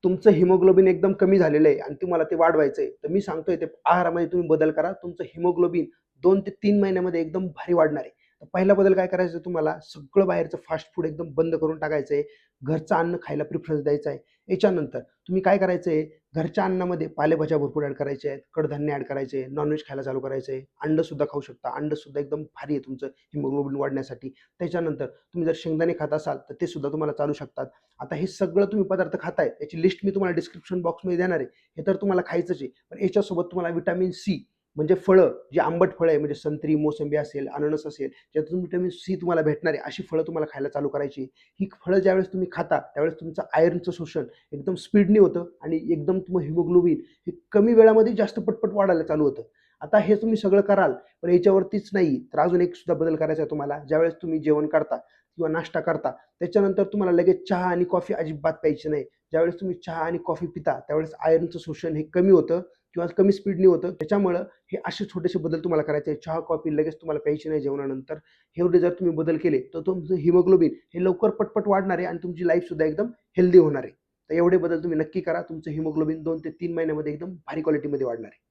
तुमचं हिमोग्लोबिन एकदम कमी झालेलं आहे आणि तुम्हाला ते वाढवायचं आहे, तर मी सांगतोय ते आहारामध्ये तुम्ही बदल करा. तुमचं हिमोग्लोबिन 2 ते 3 महिन्यामध्ये एकदम भारी वाढणार आहे. तर पहिला बदल काय करायचं तुम्हाला, सगळं बाहेरचं फास्ट फूड एकदम बंद करून टाकायचं आहे. घरचं अन्न खायला प्रिफरन्स द्यायचा आहे. याच्यानंतर तुम्ही काय करायचं आहे, घरच्या अन्नामध्ये पालेभाज्या भरपूर ॲड करायच्या आहेत, कडधान्य ॲड करायचे आहे, नॉन खायला चालू करायचं आहे. अंडंसुद्धा खाऊ शकता. अंडंसुद्धा एकदम भारी आहे तुमचं हिमोग्लोबिन वाढण्यासाठी. त्याच्यानंतर तुम्ही जर शेंगदाणे खात असाल, तर ते सुद्धा तुम्हाला चालू शकतात. आता हे सगळं तुम्ही पदार्थ खाताय, याची लिस्ट मी तुम्हाला डिस्क्रिप्शन बॉक्समध्ये देणार आहे. हे तर तुम्हाला खायचंच आहे. पण याच्यासोबत तुम्हाला व्हिटॅमिन सी म्हणजे फळं, जी आंबट फळं आहे म्हणजे संत्री, मोसंबी असेल, अननस असेल, ज्यातून व्हिटॅमिन सी तुम्हाला भेटणार आहे, अशी फळं तुम्हाला खायला चालू करायची. ही फळं ज्यावेळेस तुम्ही खाता, त्यावेळेस तुमचं आयर्नचं शोषण एकदम स्पीडनी होतं आणि एकदम तुम्ही हिमोग्लोबिन हे कमी वेळामध्ये जास्त पटपट वाढायला चालू होतं. आता हे तुम्ही सगळं कराल, पण याच्यावरतीच नाही, तर अजून एक सुद्धा बदल करायचा आहे तुम्हाला. ज्यावेळेस तुम्ही जेवण करता किंवा नाश्ता करता, त्याच्यानंतर तुम्हाला लगेच चहा आणि कॉफी अजिबात प्यायची नाही. ज्यावेळेस तुम्ही चहा आणि कॉफी पिता, त्यावेळेस आयर्नचं शोषण हे कमी होतं किंवा कमी स्पीडनी होतं. त्याच्यामुळं हे असे छोटेसे बदल तुम्हाला करायचे आहे. चहा, कॉफी लगेच तुम्हाला प्यायची नाही जेवणानंतर. एवढे जर तुम्ही बदल केले, तर तुमचं हिमोग्लोबिन हे लवकर पटपट वाढणार आहे आणि तुमची लाईफसुद्धा एकदम हेल्दी होणार आहे. तर एवढे बदल तुम्ही नक्की करा. तुमचं हिमोग्लोबिन 2 ते 3 महिन्यामध्ये एकदम भारी क्वालिटीमध्ये वाढणार आहे.